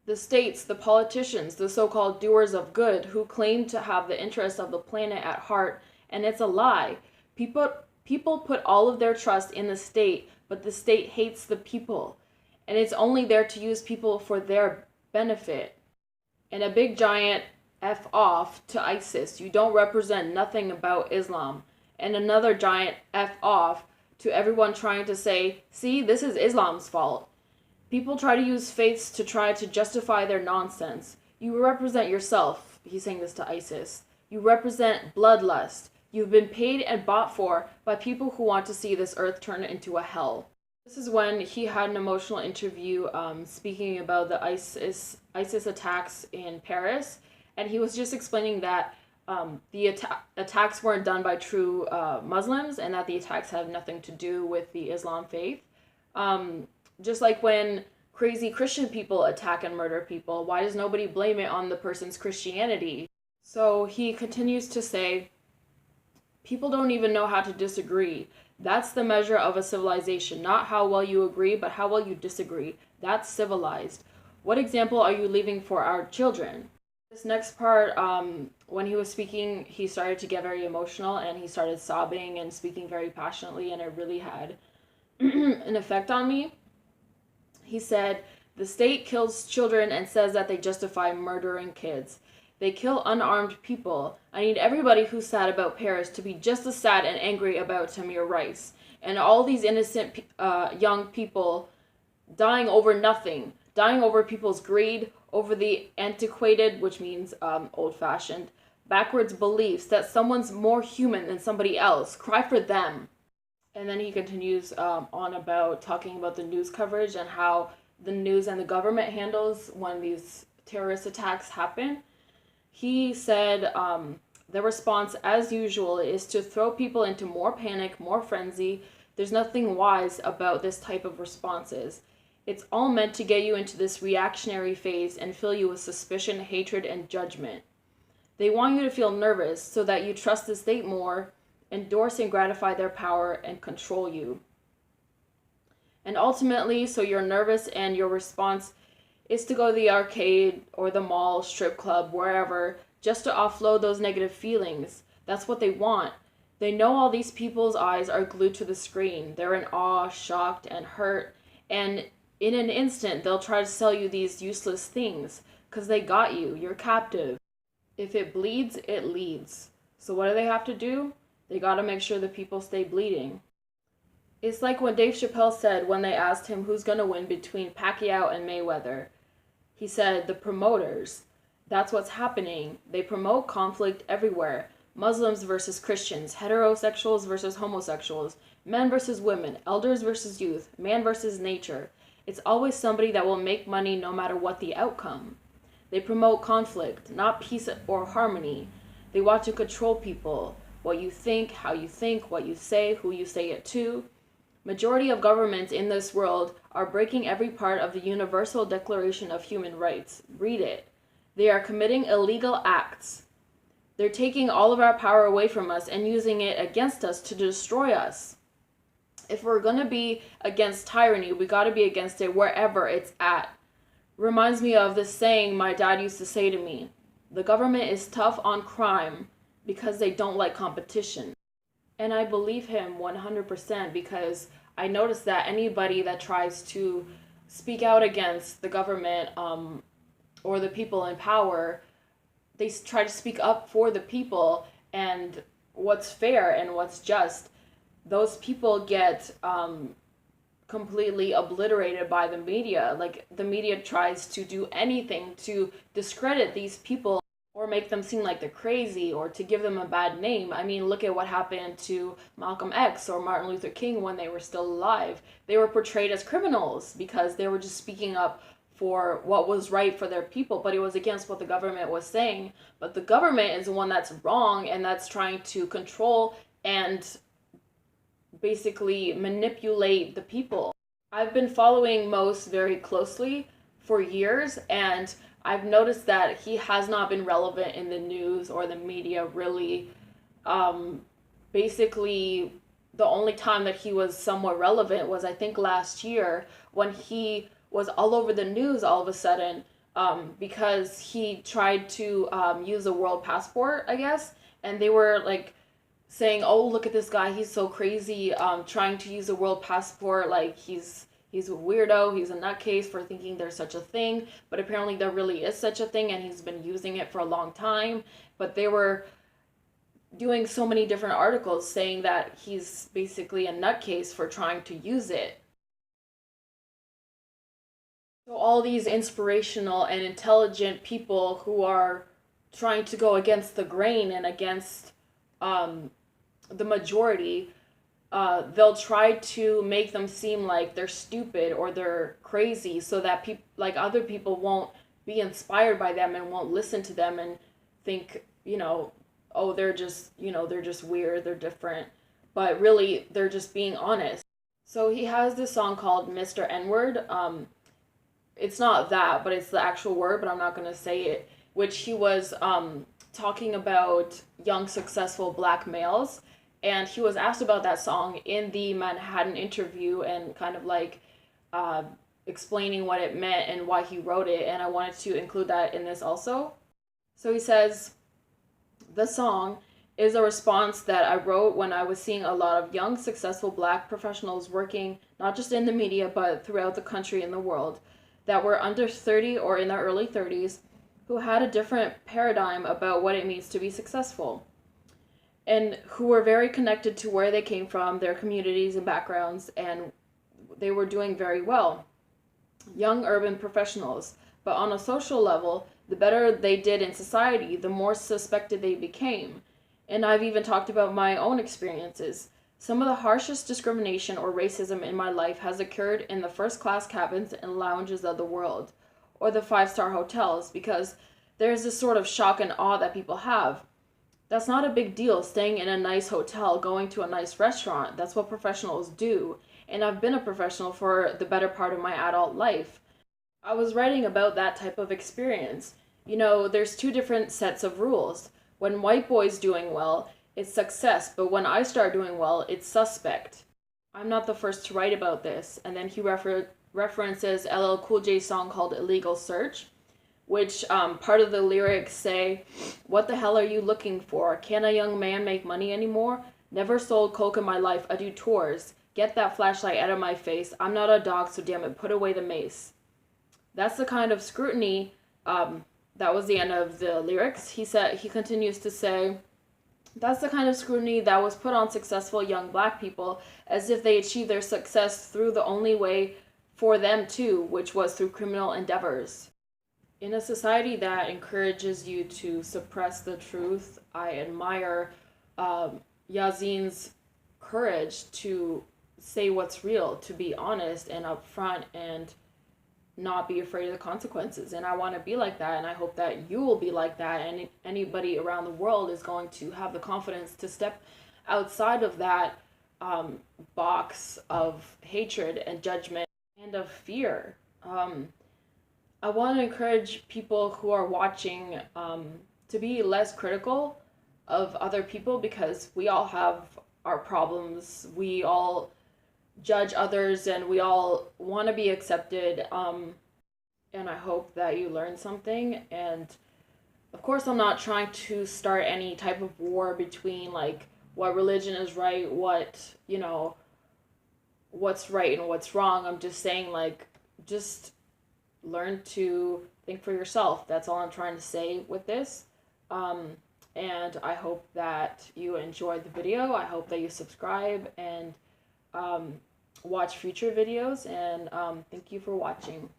The states, the politicians, the so-called doers of good who claim to have the interests of the planet at heart, and it's a lie. People put all of their trust in the state, but the state hates the people, and it's only there to use people for their benefit. And a big giant F off to ISIS. You don't represent nothing about Islam. And another giant F off to everyone trying to say, see, this is Islam's fault. People try to use faiths to try to justify their nonsense. You represent yourself, he's saying this to ISIS. You represent bloodlust. You've been paid and bought for by people who want to see this earth turn into a hell. This is when he had an emotional interview speaking about the ISIS attacks in Paris, and he was just explaining that the attacks weren't done by true Muslims, and that the attacks have nothing to do with the Islam faith. Just like when crazy Christian people attack and murder people, why does nobody blame it on the person's Christianity? So he continues to say, people don't even know how to disagree. That's the measure of a civilization, not how well you agree, but how well you disagree. That's civilized. What example are you leaving for our children? This next part, when he was speaking, he started to get very emotional and he started sobbing and speaking very passionately, and it really had an effect on me. He said, the state kills children and says that they justify murdering kids. They kill unarmed people. I need everybody who's sad about Paris to be just as sad and angry about Tamir Rice. And all these innocent young people dying over nothing. Dying over people's greed, over the antiquated, which means old-fashioned, backwards beliefs that someone's more human than somebody else. Cry for them. And then he continues on about talking about the news coverage and how the news and the government handles when these terrorist attacks happen. He said the response, as usual, is to throw people into more panic, more frenzy. There's nothing wise about this type of responses. It's all meant to get you into this reactionary phase and fill you with suspicion, hatred, and judgment. They want you to feel nervous so that you trust the state more, endorse and gratify their power, and control you. And ultimately, so you're nervous and your response is to go to the arcade or the mall, strip club, wherever, just to offload those negative feelings. That's what they want. They know all these people's eyes are glued to the screen. They're in awe, shocked, and hurt. And in an instant, they'll try to sell you these useless things because they got you. You're captive. If it bleeds, it leads. So what do they have to do? They gotta make sure the people stay bleeding. It's like when Dave Chappelle said when they asked him who's gonna win between Pacquiao and Mayweather. He said, the promoters. That's what's happening. They promote conflict everywhere. Muslims versus Christians, heterosexuals versus homosexuals, men versus women, elders versus youth, man versus nature. It's always somebody that will make money no matter what the outcome. They promote conflict, not peace or harmony. They want to control people. What you think, how you think, what you say, who you say it to. Majority of governments in this world are breaking every part of the Universal Declaration of Human Rights. Read it. They are committing illegal acts. They're taking all of our power away from us and using it against us to destroy us. If we're going to be against tyranny, we got to be against it wherever it's at. Reminds me of this saying my dad used to say to me. The government is tough on crime because they don't like competition. And I believe him 100% because I noticed that anybody that tries to speak out against the government or the people in power, they try to speak up for the people and what's fair and what's just. Those people get completely obliterated by the media. Like, the media tries to do anything to discredit these people or make them seem like they're crazy or to give them a bad name. I mean, look at what happened to Malcolm X or Martin Luther King when they were still alive. They were portrayed as criminals because they were just speaking up for what was right for their people, but it was against what the government was saying. But the government is the one that's wrong and that's trying to control and basically manipulate the people. I've been following Mose very closely for years, and I've noticed that he has not been relevant in the news or the media really. Basically, the only time that he was somewhat relevant was, I think, last year when he was all over the news all of a sudden because he tried to use a world passport, I guess, and they were like saying, "Oh, look at this guy, he's so crazy, trying to use a world passport, like he's a weirdo, he's a nutcase for thinking there's such a thing." But apparently there really is such a thing, and he's been using it for a long time. But they were doing so many different articles saying that he's basically a nutcase for trying to use it. So all these inspirational and intelligent people who are trying to go against the grain and against um, the majority, they'll try to make them seem like they're stupid or they're crazy, so that people, like other people, won't be inspired by them and won't listen to them and think, oh, they're just, they're just weird, they're different. But really, they're just being honest. So he has this song called Mr. N-word. It's not that, but it's the actual word, but I'm not going to say it, which he was talking about young, successful black males. And he was asked about that song in the Manhattan interview and kind of like uh, explaining what it meant and why he wrote it. And I wanted to include that in this also. So he says, "The song is a response that I wrote when I was seeing a lot of young, successful black professionals working not just in the media, but throughout the country and the world, that were under 30 or in their early 30s, who had a different paradigm about what it means to be successful, and who were very connected to where they came from, their communities and backgrounds, and they were doing very well. Young urban professionals. But on a social level, the better they did in society, the more suspected they became. And I've even talked about my own experiences. Some of the harshest discrimination or racism in my life has occurred in the first-class cabins and lounges of the world, or the five-star hotels, because there's this sort of shock and awe that people have. That's not a big deal, staying in a nice hotel, going to a nice restaurant. That's what professionals do. And I've been a professional for the better part of my adult life. I was writing about that type of experience. There's two different sets of rules. When white boy's doing well, it's success, but when I start doing well, it's suspect. I'm not the first to write about this. And then he references LL Cool J's song called Illegal Search, which part of the lyrics say, "What the hell are you looking for? Can a young man make money anymore? Never sold coke in my life, I do tours. Get that flashlight out of my face. I'm not a dog, so damn it, put away the mace." That's the kind of scrutiny, that was the end of the lyrics. He continues to say, "That's the kind of scrutiny that was put on successful young black people, as if they achieved their success through the only way for them too, which was through criminal endeavors." In a society that encourages you to suppress the truth, I admire Yasiin's courage to say what's real, to be honest and upfront and not be afraid of the consequences. And I want to be like that, and I hope that you will be like that, and anybody around the world is going to have the confidence to step outside of that box of hatred and judgment and of fear. I want to encourage people who are watching to be less critical of other people, because we all have our problems. We all judge others and we all want to be accepted. And I hope that you learn something. And of course, I'm not trying to start any type of war between like what religion is right, what's right and what's wrong. I'm just saying, like, just learn to think for yourself. That's all I'm trying to say with this. And I hope that you enjoyed the video. I hope that you subscribe and watch future videos. And thank you for watching.